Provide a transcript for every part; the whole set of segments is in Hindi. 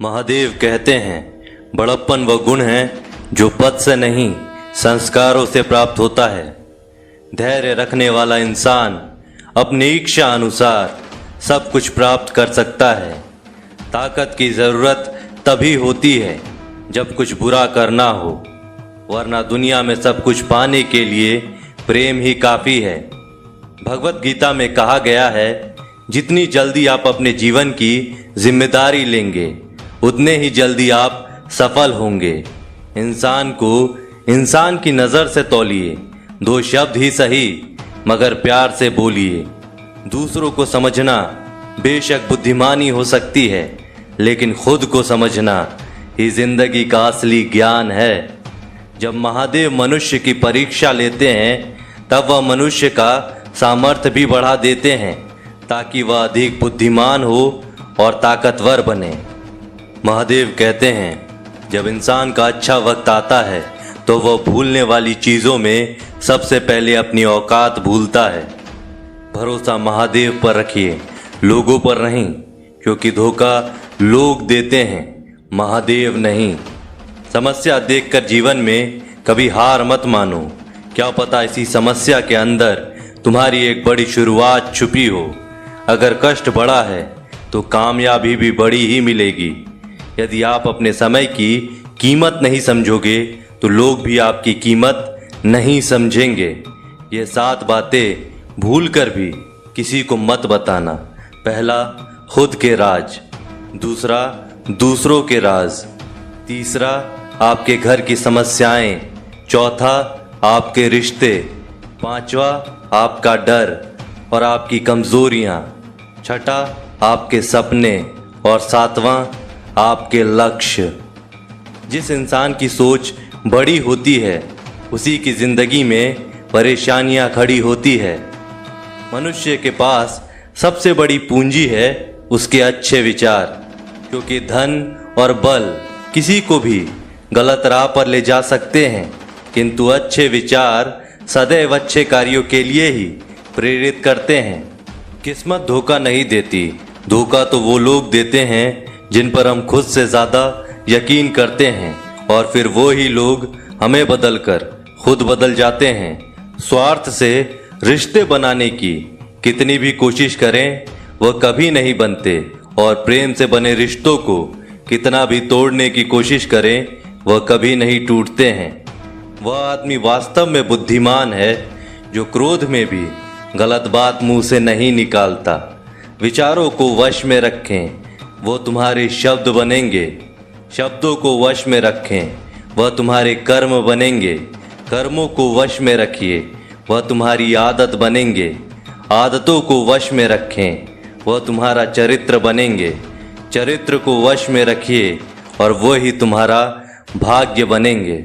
महादेव कहते हैं, बड़प्पन वह गुण है जो पद से नहीं संस्कारों से प्राप्त होता है। धैर्य रखने वाला इंसान अपनी इच्छा अनुसार सब कुछ प्राप्त कर सकता है। ताकत की जरूरत तभी होती है जब कुछ बुरा करना हो, वरना दुनिया में सब कुछ पाने के लिए प्रेम ही काफी है। भगवत गीता में कहा गया है, जितनी जल्दी आप अपने जीवन की जिम्मेदारी लेंगे उतने ही जल्दी आप सफल होंगे। इंसान को इंसान की नज़र से तौलिए, दो शब्द ही सही मगर प्यार से बोलिए। दूसरों को समझना बेशक बुद्धिमानी हो सकती है, लेकिन खुद को समझना ही जिंदगी का असली ज्ञान है। जब महादेव मनुष्य की परीक्षा लेते हैं तब वह मनुष्य का सामर्थ्य भी बढ़ा देते हैं ताकि वह अधिक बुद्धिमान हो और ताकतवर बने। महादेव कहते हैं, जब इंसान का अच्छा वक्त आता है तो वह भूलने वाली चीज़ों में सबसे पहले अपनी औकात भूलता है। भरोसा महादेव पर रखिए, लोगों पर नहीं, क्योंकि धोखा लोग देते हैं, महादेव नहीं। समस्या देखकर जीवन में कभी हार मत मानो, क्या पता इसी समस्या के अंदर तुम्हारी एक बड़ी शुरुआत छुपी हो। अगर कष्ट बड़ा है तो कामयाबी भी बड़ी ही मिलेगी। यदि आप अपने समय की कीमत नहीं समझोगे तो लोग भी आपकी कीमत नहीं समझेंगे। ये 7 बातें भूलकर भी किसी को मत बताना। पहला, खुद के राज। दूसरा, दूसरों के राज। तीसरा, आपके घर की समस्याएं। चौथा, आपके रिश्ते। पांचवा, आपका डर और आपकी कमजोरियां। छठा, आपके सपने। और सातवां, आपके लक्ष्य। जिस इंसान की सोच बड़ी होती है उसी की जिंदगी में परेशानियां खड़ी होती है। मनुष्य के पास सबसे बड़ी पूंजी है उसके अच्छे विचार, क्योंकि धन और बल किसी को भी गलत राह पर ले जा सकते हैं, किंतु अच्छे विचार सदैव अच्छे कार्यों के लिए ही प्रेरित करते हैं। किस्मत धोखा नहीं देती, धोखा तो वो लोग देते हैं जिन पर हम खुद से ज़्यादा यकीन करते हैं, और फिर वो ही लोग हमें बदलकर खुद बदल जाते हैं। स्वार्थ से रिश्ते बनाने की कितनी भी कोशिश करें वह कभी नहीं बनते, और प्रेम से बने रिश्तों को कितना भी तोड़ने की कोशिश करें वह कभी नहीं टूटते हैं। वह आदमी वास्तव में बुद्धिमान है जो क्रोध में भी गलत बात मुंह से नहीं निकालता। विचारों को वश में रखें, वो तुम्हारे शब्द बनेंगे। शब्दों को वश में रखें, वह तुम्हारे कर्म बनेंगे। कर्मों को वश में रखिए, वह तुम्हारी आदत बनेंगे। आदतों को वश में रखें, वह तुम्हारा चरित्र बनेंगे। चरित्र को वश में रखिए और वो ही तुम्हारा भाग्य बनेंगे।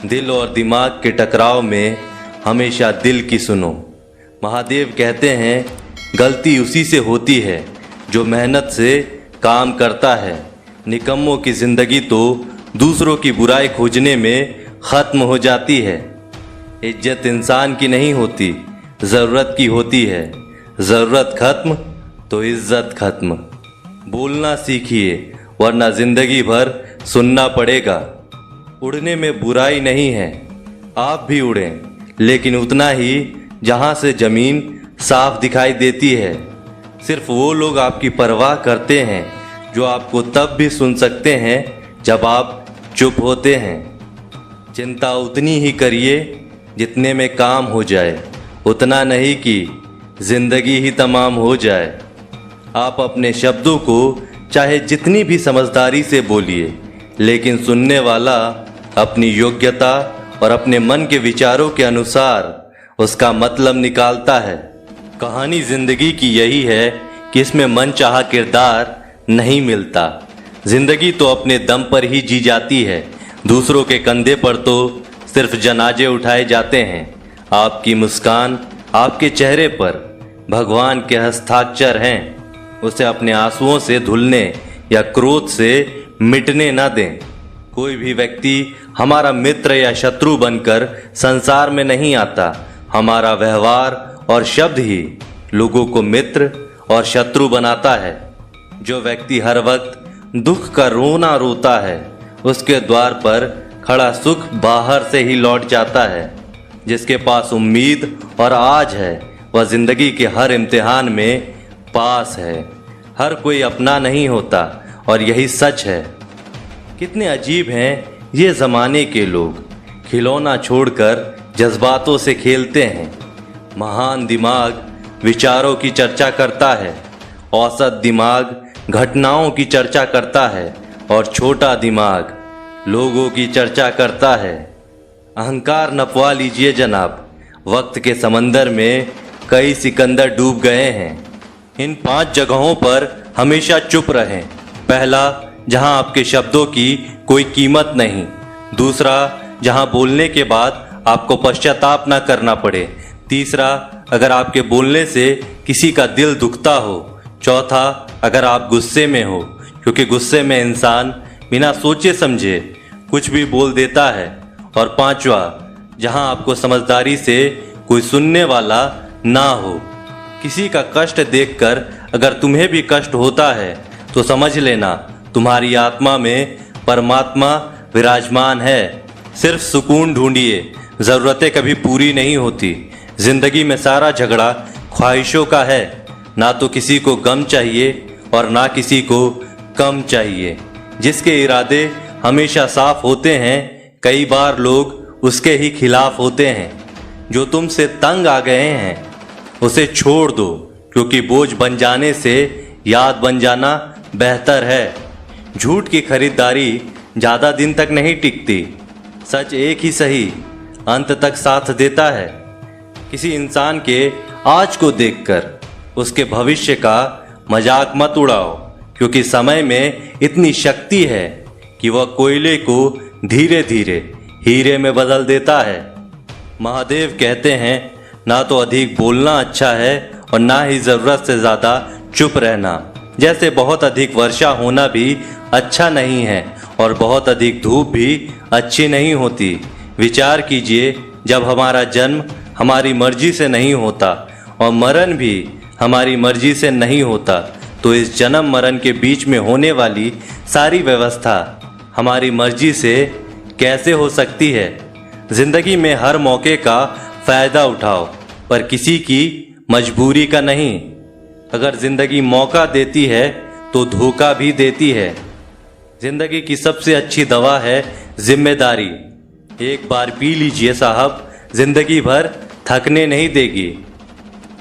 दिल और दिमाग के टकराव में हमेशा दिल की सुनो। महादेव कहते हैं, गलती उसी से होती है जो मेहनत से काम करता है। निकम्मों की जिंदगी तो दूसरों की बुराई खोजने में ख़त्म हो जाती है। इज्जत इंसान की नहीं होती, ज़रूरत की होती है। ज़रूरत खत्म तो इज्जत खत्म। बोलना सीखिए, वरना ज़िंदगी भर सुनना पड़ेगा। उड़ने में बुराई नहीं है, आप भी उड़ें, लेकिन उतना ही जहाँ से ज़मीन साफ दिखाई देती है। सिर्फ वो लोग आपकी परवाह करते हैं जो आपको तब भी सुन सकते हैं जब आप चुप होते हैं। चिंता उतनी ही करिए जितने में काम हो जाए, उतना नहीं कि जिंदगी ही तमाम हो जाए। आप अपने शब्दों को चाहे जितनी भी समझदारी से बोलिए, लेकिन सुनने वाला अपनी योग्यता और अपने मन के विचारों के अनुसार उसका मतलब निकालता है। कहानी जिंदगी की यही है कि इसमें मनचाहा किरदार नहीं मिलता। जिंदगी तो अपने दम पर ही जी जाती है, दूसरों के कंधे पर तो सिर्फ जनाजे उठाए जाते हैं। आपकी मुस्कान, आपके चेहरे पर भगवान के हस्ताक्षर हैं, उसे अपने आंसुओं से धुलने या क्रोध से मिटने ना दें। कोई भी व्यक्ति हमारा मित्र या शत्रु बनकर संसार में नहीं आता। हमारा व्यवहार और शब्द ही लोगों को मित्र और शत्रु बनाता है। जो व्यक्ति हर वक्त दुख का रोना रोता है, उसके द्वार पर खड़ा सुख बाहर से ही लौट जाता है। जिसके पास उम्मीद और आज है, वह जिंदगी के हर इम्तिहान में पास है। हर कोई अपना नहीं होता और यही सच है। कितने अजीब हैं ये ज़माने के लोग, खिलौना छोड़कर जज्बातों से खेलते हैं। महान दिमाग विचारों की चर्चा करता है, औसत दिमाग घटनाओं की चर्चा करता है और छोटा दिमाग लोगों की चर्चा करता है। अहंकार नपवा लीजिए जनाब, वक्त के समंदर में कई सिकंदर डूब गए हैं। इन 5 जगहों पर हमेशा चुप रहें। पहला, जहां आपके शब्दों की कोई कीमत नहीं। दूसरा, जहां बोलने के बाद आपको पश्चाताप न करना पड़े। तीसरा, अगर आपके बोलने से किसी का दिल दुखता हो। चौथा, अगर आप गुस्से में हो, क्योंकि गुस्से में इंसान बिना सोचे समझे कुछ भी बोल देता है। और पांचवा, जहां आपको समझदारी से कोई सुनने वाला ना हो। किसी का कष्ट देखकर अगर तुम्हें भी कष्ट होता है तो समझ लेना तुम्हारी आत्मा में परमात्मा विराजमान है। सिर्फ सुकून ढूंढिए, ज़रूरतें कभी पूरी नहीं होती। जिंदगी में सारा झगड़ा ख्वाहिशों का है। ना तो किसी को गम चाहिए और ना किसी को कम चाहिए। जिसके इरादे हमेशा साफ होते हैं, कई बार लोग उसके ही खिलाफ होते हैं। जो तुमसे तंग आ गए हैं उसे छोड़ दो, क्योंकि बोझ बन जाने से याद बन जाना बेहतर है। झूठ की खरीदारी ज़्यादा दिन तक नहीं टिकती। सच एक ही सही अंत तक साथ देता है। किसी इंसान के आज को देखकर उसके भविष्य का मजाक मत उड़ाओ, क्योंकि समय में इतनी शक्ति है कि वह कोयले को धीरे धीरे हीरे में बदल देता है। महादेव कहते हैं, ना तो अधिक बोलना अच्छा है और ना ही ज़रूरत से ज़्यादा चुप रहना। जैसे बहुत अधिक वर्षा होना भी अच्छा नहीं है और बहुत अधिक धूप भी अच्छी नहीं होती। विचार कीजिए, जब हमारा जन्म हमारी मर्जी से नहीं होता और मरण भी हमारी मर्जी से नहीं होता, तो इस जन्म मरण के बीच में होने वाली सारी व्यवस्था हमारी मर्जी से कैसे हो सकती है। जिंदगी में हर मौके का फ़ायदा उठाओ, पर किसी की मजबूरी का नहीं। अगर जिंदगी मौका देती है तो धोखा भी देती है। जिंदगी की सबसे अच्छी दवा है जिम्मेदारी। एक बार पी लीजिए साहब, जिंदगी भर थकने नहीं देगी।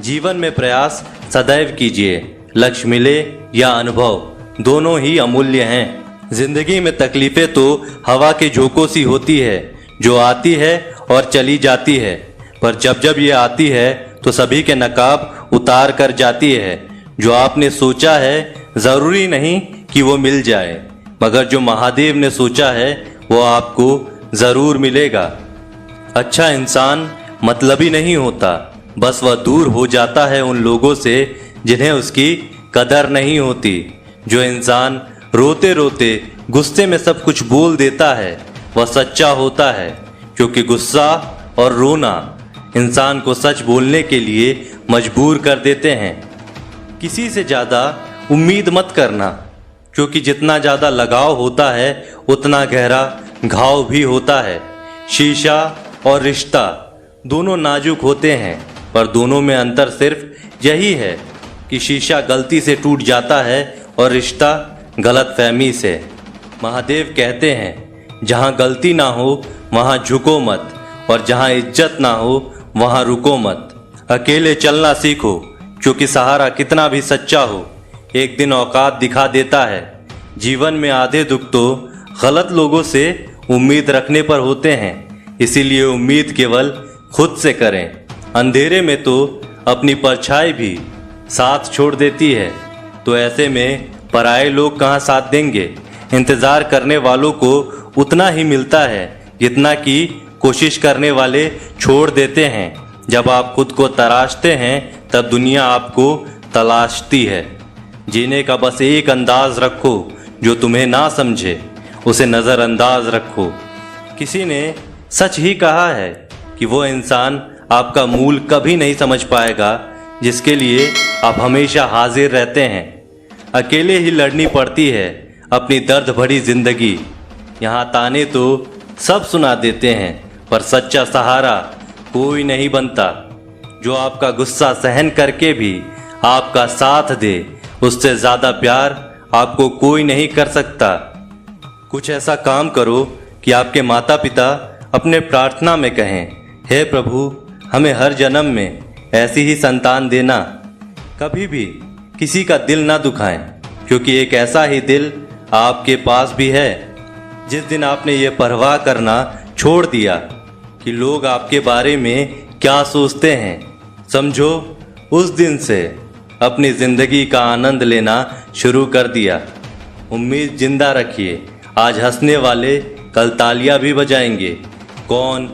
जीवन में प्रयास सदैव कीजिए, लक्ष्य मिले या अनुभव, दोनों ही अमूल्य हैं। जिंदगी में तकलीफें तो हवा के झोंकों सी होती है, जो आती है और चली जाती है, पर जब जब ये आती है तो सभी के नकाब उतार कर जाती है। जो आपने सोचा है ज़रूरी नहीं कि वो मिल जाए, मगर जो महादेव ने सोचा है वो आपको ज़रूर मिलेगा। अच्छा इंसान मतलबी नहीं होता, बस वह दूर हो जाता है उन लोगों से जिन्हें उसकी कदर नहीं होती। जो इंसान रोते रोते गुस्से में सब कुछ बोल देता है वह सच्चा होता है, क्योंकि गुस्सा और रोना इंसान को सच बोलने के लिए मजबूर कर देते हैं। किसी से ज़्यादा उम्मीद मत करना, क्योंकि जितना ज़्यादा लगाव होता है उतना गहरा घाव भी होता है। शीशा और रिश्ता दोनों नाजुक होते हैं, पर दोनों में अंतर सिर्फ यही है कि शीशा गलती से टूट जाता है और रिश्ता गलतफहमी से। महादेव कहते हैं, जहाँ गलती ना हो वहाँ झुको मत, और जहाँ इज्जत ना हो वहाँ रुको मत। अकेले चलना सीखो, क्योंकि सहारा कितना भी सच्चा हो एक दिन औकात दिखा देता है। जीवन में आधे दुख तो गलत लोगों से उम्मीद रखने पर होते हैं, इसीलिए उम्मीद केवल खुद से करें। अंधेरे में तो अपनी परछाई भी साथ छोड़ देती है, तो ऐसे में पराए लोग कहाँ साथ देंगे। इंतज़ार करने वालों को उतना ही मिलता है जितना कि कोशिश करने वाले छोड़ देते हैं। जब आप खुद को तराशते हैं तब दुनिया आपको तलाशती है। जीने का बस एक अंदाज रखो, जो तुम्हें ना समझे उसे नज़रअंदाज रखो। किसी ने सच ही कहा है कि वो इंसान आपका मूल कभी नहीं समझ पाएगा जिसके लिए आप हमेशा हाजिर रहते हैं। अकेले ही लड़नी पड़ती है अपनी दर्द भरी जिंदगी। यहाँ ताने तो सब सुना देते हैं, पर सच्चा सहारा कोई नहीं बनता। जो आपका गुस्सा सहन करके भी आपका साथ दे, उससे ज़्यादा प्यार आपको कोई नहीं कर सकता। कुछ ऐसा काम करो कि आपके माता पिता अपने प्रार्थना में कहें, हे प्रभु, हमें हर जन्म में ऐसी ही संतान देना। कभी भी किसी का दिल ना दुखाएं, क्योंकि एक ऐसा ही दिल आपके पास भी है। जिस दिन आपने ये परवाह करना छोड़ दिया कि लोग आपके बारे में क्या सोचते हैं, समझो उस दिन से अपनी जिंदगी का आनंद लेना शुरू कर दिया। उम्मीद जिंदा रखिए, आज हंसने वाले कल तालियां भी बजाएंगे। कौन,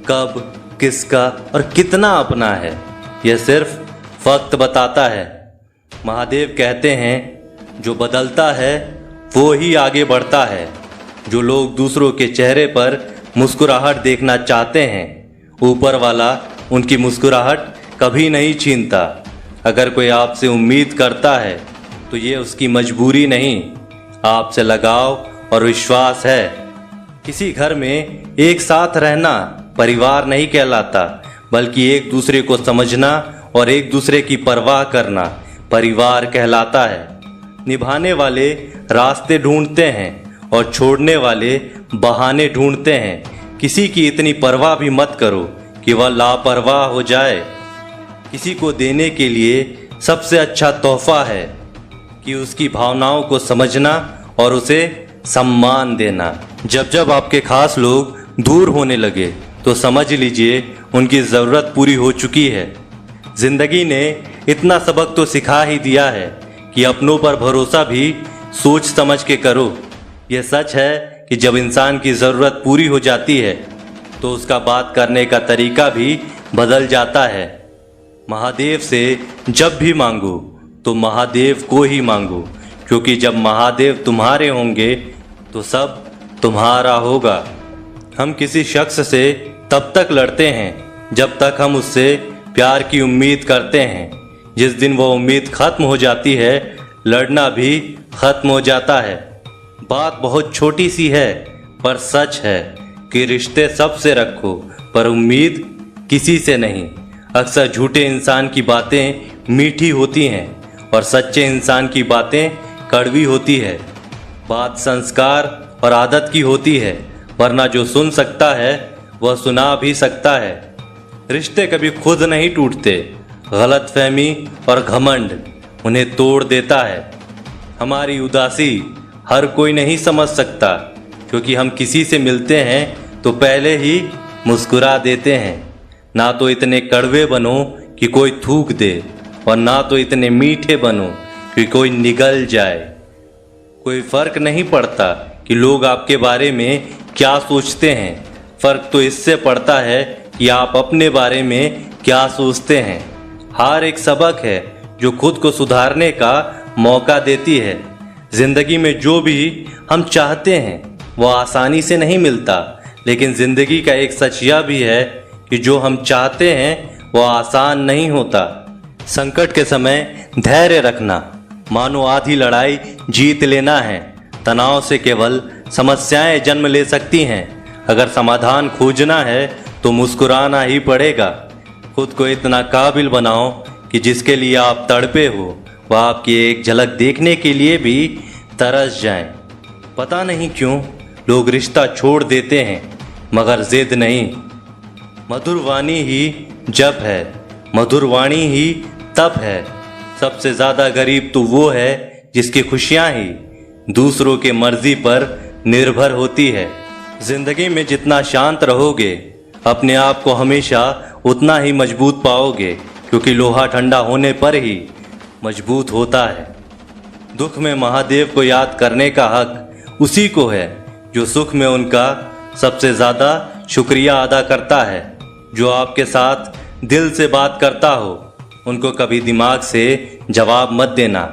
कब, किसका और कितना अपना है, यह सिर्फ वक्त बताता है। महादेव कहते हैं, जो बदलता है वो ही आगे बढ़ता है। जो लोग दूसरों के चेहरे पर मुस्कुराहट देखना चाहते हैं, ऊपर वाला उनकी मुस्कुराहट कभी नहीं छीनता। अगर कोई आपसे उम्मीद करता है तो ये उसकी मजबूरी नहीं, आपसे लगाव और विश्वास है। किसी घर में एक साथ रहना परिवार नहीं कहलाता, बल्कि एक दूसरे को समझना और एक दूसरे की परवाह करना परिवार कहलाता है। निभाने वाले रास्ते ढूंढते हैं और छोड़ने वाले बहाने ढूंढते हैं। किसी की इतनी परवाह भी मत करो कि वह लापरवाह हो जाए। किसी को देने के लिए सबसे अच्छा तोहफा है कि उसकी भावनाओं को समझना और उसे सम्मान देना। जब जब आपके खास लोग दूर होने लगे तो समझ लीजिए उनकी ज़रूरत पूरी हो चुकी है। जिंदगी ने इतना सबक तो सिखा ही दिया है कि अपनों पर भरोसा भी सोच समझ के करो। यह सच है कि जब इंसान की ज़रूरत पूरी हो जाती है तो उसका बात करने का तरीका भी बदल जाता है। महादेव से जब भी मांगो तो महादेव को ही मांगो, क्योंकि जब महादेव तुम्हारे होंगे तो सब तुम्हारा होगा। हम किसी शख्स से तब तक लड़ते हैं जब तक हम उससे प्यार की उम्मीद करते हैं। जिस दिन वो उम्मीद खत्म हो जाती है, लड़ना भी खत्म हो जाता है। बात बहुत छोटी सी है, पर सच है कि रिश्ते सबसे रखो, पर उम्मीद किसी से नहीं। अक्सर झूठे इंसान की बातें मीठी होती हैं और सच्चे इंसान की बातें कड़वी होती है। बात संस्कार और आदत की होती है, वरना जो सुन सकता है वह सुना भी सकता है। रिश्ते कभी खुद नहीं टूटते, गलतफहमी और घमंड उन्हें तोड़ देता है। हमारी उदासी हर कोई नहीं समझ सकता, क्योंकि हम किसी से मिलते हैं तो पहले ही मुस्कुरा देते हैं। ना तो इतने कड़वे बनो कि कोई थूक दे, और ना तो इतने मीठे बनो कि कोई निगल जाए। कोई फर्क नहीं पड़ता कि लोग आपके बारे में क्या सोचते हैं, फर्क तो इससे पड़ता है कि आप अपने बारे में क्या सोचते हैं। हार एक सबक है जो खुद को सुधारने का मौका देती है। जिंदगी में जो भी हम चाहते हैं वह आसानी से नहीं मिलता, लेकिन जिंदगी का एक सच यह भी है कि जो हम चाहते हैं वह आसान नहीं होता। संकट के समय धैर्य रखना मानो आधी लड़ाई जीत लेना है। तनाव से केवल समस्याएं जन्म ले सकती हैं। अगर समाधान खोजना है तो मुस्कुराना ही पड़ेगा। खुद को इतना काबिल बनाओ कि जिसके लिए आप तड़पे हो वह आपकी एक झलक देखने के लिए भी तरस जाएं। पता नहीं क्यों लोग रिश्ता छोड़ देते हैं, मगर जिद नहीं। मधुर वाणी ही जप है, मधुर वाणी ही तप है। सबसे ज़्यादा गरीब तो वो है जिसकी खुशियाँ ही दूसरों के मर्जी पर निर्भर होती है। जिंदगी में जितना शांत रहोगे, अपने आप को हमेशा उतना ही मजबूत पाओगे, क्योंकि लोहा ठंडा होने पर ही मजबूत होता है। दुख में महादेव को याद करने का हक उसी को है जो सुख में उनका सबसे ज़्यादा शुक्रिया अदा करता है। जो आपके साथ दिल से बात करता हो उनको कभी दिमाग से जवाब मत देना।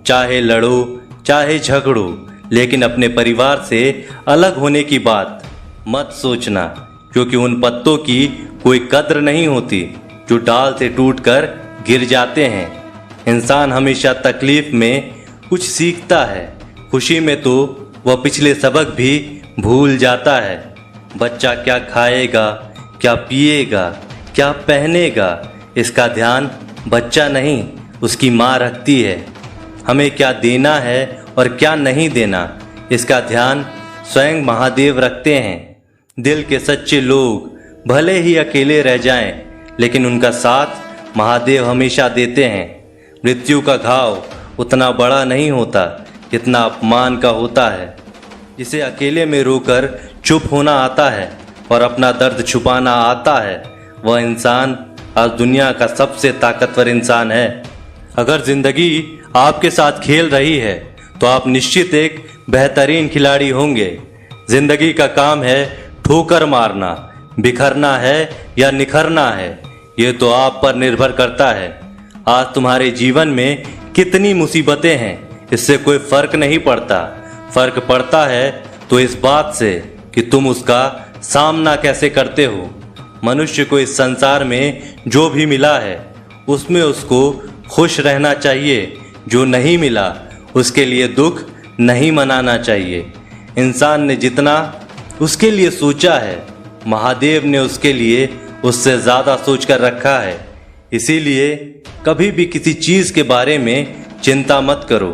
चाहे लड़ो चाहे झगड़ो, लेकिन अपने परिवार से अलग होने की बात मत सोचना, क्योंकि उन पत्तों की कोई कद्र नहीं होती जो डाल से टूटकर गिर जाते हैं। इंसान हमेशा तकलीफ में कुछ सीखता है, खुशी में तो वह पिछले सबक भी भूल जाता है। बच्चा क्या खाएगा, क्या पिएगा, क्या पहनेगा, इसका ध्यान बच्चा नहीं उसकी माँ रखती है। हमें क्या देना है और क्या नहीं देना, इसका ध्यान स्वयं महादेव रखते हैं। दिल के सच्चे लोग भले ही अकेले रह जाएं, लेकिन उनका साथ महादेव हमेशा देते हैं। मृत्यु का घाव उतना बड़ा नहीं होता जितना अपमान का होता है। जिसे अकेले में रोकर चुप होना आता है और अपना दर्द छुपाना आता है, वह इंसान आज दुनिया का सबसे ताकतवर इंसान है। अगर जिंदगी आपके साथ खेल रही है तो आप निश्चित एक बेहतरीन खिलाड़ी होंगे। जिंदगी का काम है ठोकर मारना, बिखरना है या निखरना है, ये तो आप पर निर्भर करता है। आज तुम्हारे जीवन में कितनी मुसीबतें हैं, इससे कोई फर्क नहीं पड़ता। फर्क पड़ता है तो इस बात से कि तुम उसका सामना कैसे करते हो। मनुष्य को इस संसार में जो भी मिला है उसमें उसको खुश रहना चाहिए। जो नहीं मिला उसके लिए दुख नहीं मनाना चाहिए। इंसान ने जितना उसके लिए सोचा है, महादेव ने उसके लिए उससे ज़्यादा सोच कर रखा है। इसीलिए कभी भी किसी चीज़ के बारे में चिंता मत करो।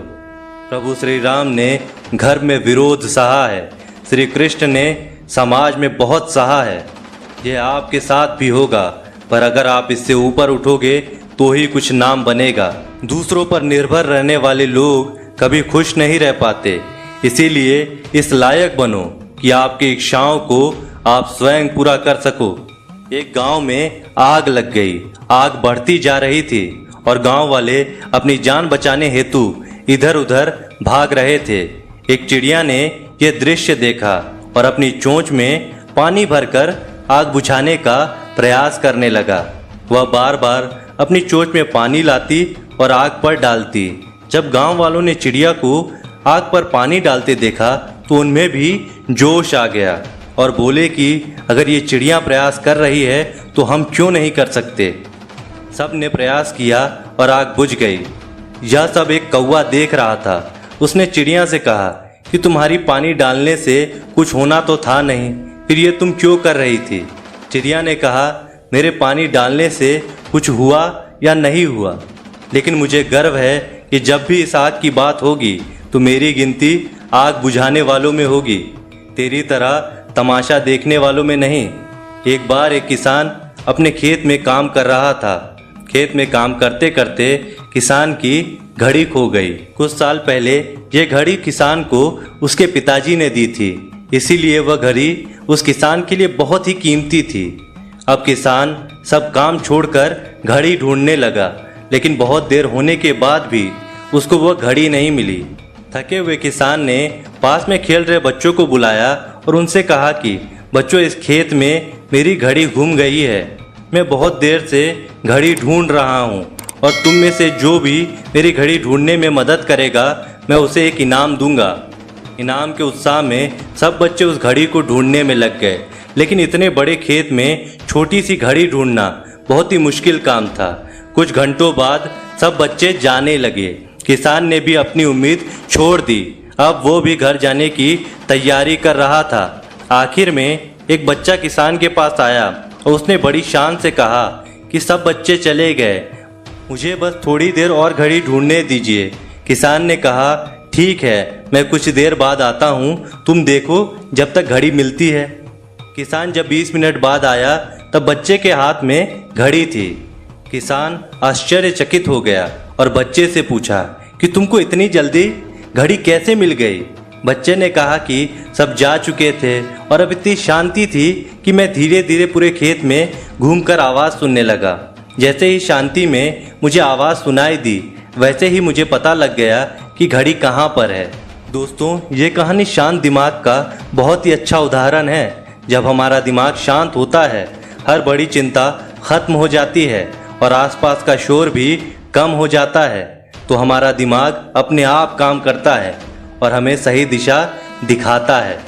प्रभु श्री राम ने घर में विरोध सहा है, श्री कृष्ण ने समाज में बहुत सहा है। यह आपके साथ भी होगा, पर अगर आप इससे ऊपर उठोगे तो ही कुछ नाम बनेगा। दूसरों पर निर्भर रहने वाले लोग कभी खुश नहीं रह पाते। इसीलिए इस लायक बनो कि आपकी इच्छाओं को आप स्वयं पूरा कर सको। एक गांव में आग लग गई। आग बढ़ती जा रही थी और गांव वाले अपनी जान बचाने हेतु इधर उधर भाग रहे थे। एक चिड़िया ने यह दृश्य देखा और अपनी चोंच में पानी भरकर आग बुझाने का प्रयास करने लगा। वह बार बार अपनी चोंच में पानी लाती और आग पर डालती। जब गांव वालों ने चिड़िया को आग पर पानी डालते देखा तो उनमें भी जोश आ गया और बोले कि अगर ये चिड़िया प्रयास कर रही है तो हम क्यों नहीं कर सकते। सब ने प्रयास किया और आग बुझ गई। यह सब एक कौवा देख रहा था। उसने चिड़िया से कहा कि तुम्हारी पानी डालने से कुछ होना तो था नहीं, फिर ये तुम क्यों कर रही थी। चिड़िया ने कहा, मेरे पानी डालने से कुछ हुआ या नहीं हुआ, लेकिन मुझे गर्व है कि जब भी इस आग की बात होगी तो मेरी गिनती आग बुझाने वालों में होगी, तेरी तरह तमाशा देखने वालों में नहीं। एक बार एक किसान अपने खेत में काम कर रहा था। खेत में काम करते करते किसान की घड़ी खो गई। कुछ साल पहले ये घड़ी किसान को उसके पिताजी ने दी थी, इसीलिए वह घड़ी उस किसान के लिए बहुत ही कीमती थी। अब किसान सब काम छोड़कर घड़ी ढूंढने लगा, लेकिन बहुत देर होने के बाद भी उसको वह घड़ी नहीं मिली। थके हुए किसान ने पास में खेल रहे बच्चों को बुलाया और उनसे कहा कि बच्चों, इस खेत में मेरी घड़ी गुम गई है। मैं बहुत देर से घड़ी ढूंढ रहा हूँ और तुम में से जो भी मेरी घड़ी ढूंढने में मदद करेगा मैं उसे एक इनाम दूंगा। इनाम के उत्साह में सब बच्चे उस घड़ी को ढूंढने में लग गए, लेकिन इतने बड़े खेत में छोटी सी घड़ी ढूंढना बहुत ही मुश्किल काम था। कुछ घंटों बाद सब बच्चे जाने लगे। किसान ने भी अपनी उम्मीद छोड़ दी। अब वो भी घर जाने की तैयारी कर रहा था। आखिर में एक बच्चा किसान के पास आया और उसने बड़ी शान से कहा कि सब बच्चे चले गए, मुझे बस थोड़ी देर और घड़ी ढूंढने दीजिए। किसान ने कहा, ठीक है, मैं कुछ देर बाद आता हूँ, तुम देखो जब तक घड़ी मिलती है। किसान जब 20 मिनट बाद आया तब बच्चे के हाथ में घड़ी थी। किसान आश्चर्यचकित हो गया और बच्चे से पूछा कि तुमको इतनी जल्दी घड़ी कैसे मिल गई। बच्चे ने कहा कि सब जा चुके थे और अब इतनी शांति थी कि मैं धीरे धीरे पूरे खेत में घूमकर आवाज़ सुनने लगा। जैसे ही शांति में मुझे आवाज़ सुनाई दी, वैसे ही मुझे पता लग गया कि घड़ी कहाँ पर है। दोस्तों, ये कहानी शांत दिमाग का बहुत ही अच्छा उदाहरण है। जब हमारा दिमाग शांत होता है, हर बड़ी चिंता खत्म हो जाती है और आसपास का शोर भी कम हो जाता है, तो हमारा दिमाग अपने आप काम करता है और हमें सही दिशा दिखाता है।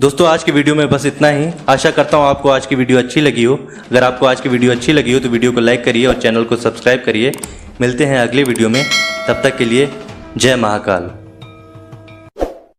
दोस्तों, आज की वीडियो में बस इतना ही। आशा करता हूँ आपको आज की वीडियो अच्छी लगी हो। अगर आपको आज की वीडियो अच्छी लगी हो तो वीडियो को लाइक करिए और चैनल को सब्सक्राइब करिए। मिलते हैं अगले वीडियो में, तब तक के लिए जय महाकाल।